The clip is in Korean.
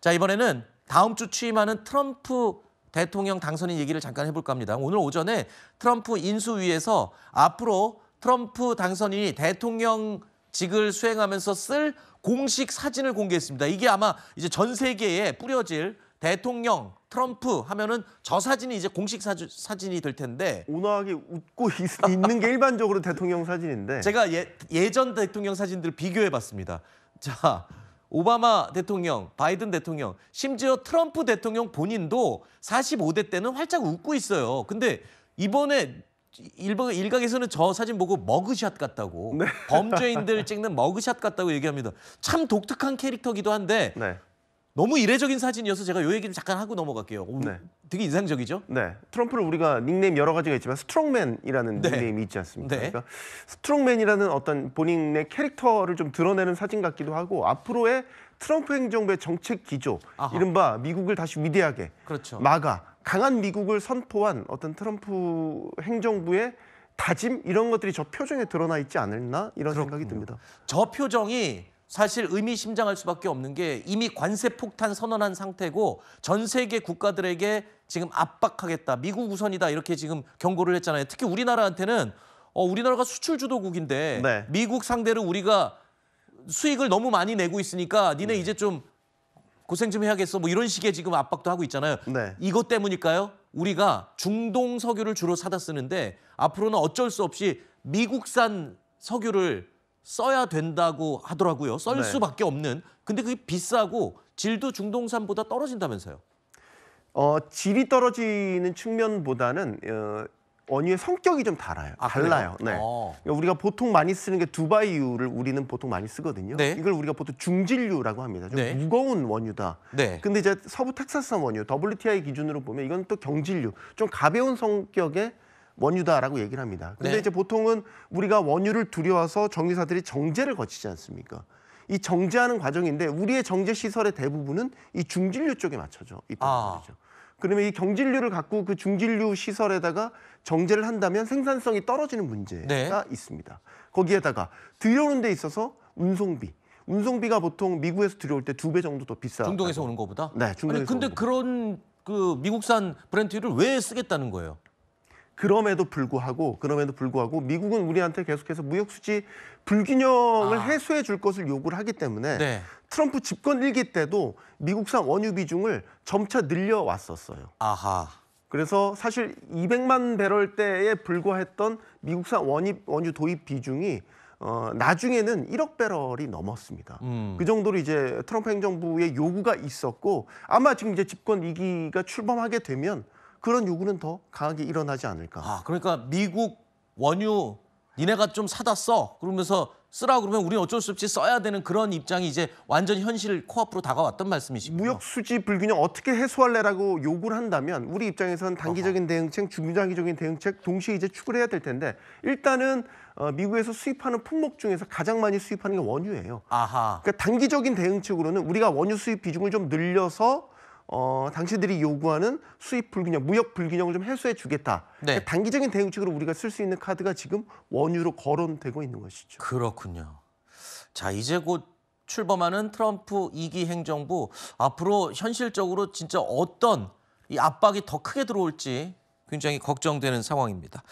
자, 이번에는 다음 주 취임하는 트럼프 대통령 당선인 얘기를 잠깐 해볼까 합니다. 오늘 오전에 트럼프 인수위에서 앞으로 트럼프 당선인이 대통령직을 수행하면서 쓸 공식 사진을 공개했습니다. 이게 아마 이제 전 세계에 뿌려질 대통령 트럼프 하면은 저 사진이 이제 공식 사진이 될 텐데 온화하게 웃고 있는 게 일반적으로 대통령 사진인데 제가 예전 대통령 사진들을 비교해봤습니다. 자, 오바마 대통령, 바이든 대통령, 심지어 트럼프 대통령 본인도 45대 때는 활짝 웃고 있어요. 근데 이번에 일각에서는 저 사진 보고 머그샷 같다고, 네. 범죄인들 찍는 머그샷 같다고 얘기합니다. 참 독특한 캐릭터기도 한데 네. 너무 이례적인 사진이어서 제가 요 얘기를 잠깐 하고 넘어갈게요. 네. 되게 인상적이죠? 네, 트럼프를 우리가 닉네임 여러 가지가 있지만 스트롱맨이라는 네. 닉네임이 있지 않습니까? 네. 그러니까 스트롱맨이라는 어떤 본인의 캐릭터를 좀 드러내는 사진 같기도 하고 앞으로의 트럼프 행정부의 정책 기조, 아하. 이른바 미국을 다시 위대하게 그렇죠. 강한 미국을 선포한 어떤 트럼프 행정부의 다짐 이런 것들이 저 표정에 드러나 있지 않았나 이런 생각이 듭니다. 저 표정이 사실 의미심장할 수밖에 없는 게 이미 관세 폭탄 선언한 상태고 전 세계 국가들에게 지금 압박하겠다, 미국 우선이다 이렇게 지금 경고를 했잖아요. 특히 우리나라한테는 우리나라가 수출 주도국인데 네. 미국 상대로 우리가 수익을 너무 많이 내고 있으니까 니네 이제 좀 고생 좀 해야겠어 뭐 이런 식의 지금 압박도 하고 있잖아요. 네. 이것 때문일까요? 우리가 중동 석유를 주로 사다 쓰는데 앞으로는 어쩔 수 없이 미국산 석유를 써야 된다고 하더라고요. 썰 네. 수밖에 없는. 근데 그게 비싸고 질도 중동산보다 떨어진다면서요. 질이 떨어지는 측면보다는 원유의 성격이 좀 달라요. 그래요? 네. 그러니까 우리가 보통 많이 쓰는 게 두바이유를 우리는 보통 많이 쓰거든요. 네. 이걸 우리가 보통 중질유라고 합니다. 좀 네. 무거운 원유다. 네. 근데 이제 서부 텍사스산 원유, WTI 기준으로 보면 이건 또 경질유, 좀 가벼운 성격의 원유다라고 얘기를 합니다. 근데 네. 이제 보통은 우리가 원유를 들여와서 정유사들이 정제를 거치지 않습니까? 이 정제하는 과정인데 우리의 정제 시설의 대부분은 이 중질유 쪽에 맞춰져 있단 말이죠. 그러면 이 경질유를 갖고 그 중질유 시설에다가 정제를 한다면 생산성이 떨어지는 문제가 네. 있습니다. 거기에다가 들여오는 데 있어서 운송비가 보통 미국에서 들여올 때 2배 정도 더 비싸. 중동에서 오는 것보다? 네, 중동에서 아니, 근데 오는 그런 그 미국산 브렌트유를 왜 쓰겠다는 거예요? 그럼에도 불구하고 미국은 우리한테 계속해서 무역수지 불균형을 해소해 줄 것을 요구를 하기 때문에 네. 트럼프 집권 1기 때도 미국산 원유 비중을 점차 늘려왔었어요. 아하. 그래서 사실 200만 배럴대에 불과했던 미국산 원유 도입 비중이 나중에는 1억 배럴이 넘었습니다. 그 정도로 이제 트럼프 행정부의 요구가 있었고 아마 지금 이제 집권 2기가 출범하게 되면 그런 요구는 더 강하게 일어나지 않을까. 그러니까 미국 원유 니네가 좀 사다 써. 그러면서 쓰라고 그러면 우리는 어쩔 수 없이 써야 되는 그런 입장이 이제 완전 현실 코앞으로 다가왔던 말씀이시군요. 무역 수지 불균형 어떻게 해소할래라고 요구를 한다면 우리 입장에서는 단기적인 대응책, 중장기적인 대응책 동시에 이제 추구를 해야 될 텐데 일단은 미국에서 수입하는 품목 중에서 가장 많이 수입하는 게 원유예요. 그러니까 단기적인 대응책으로는 우리가 원유 수입 비중을 좀 늘려서 당신들이 요구하는 수입 불균형, 무역 불균형을 좀 해소해 주겠다. 네. 그러니까 단기적인 대응책으로 우리가 쓸 수 있는 카드가 지금 원유로 거론되고 있는 것이죠. 그렇군요. 자, 이제 곧 출범하는 트럼프 2기 행정부 앞으로 현실적으로 진짜 어떤 이 압박이 더 크게 들어올지 굉장히 걱정되는 상황입니다.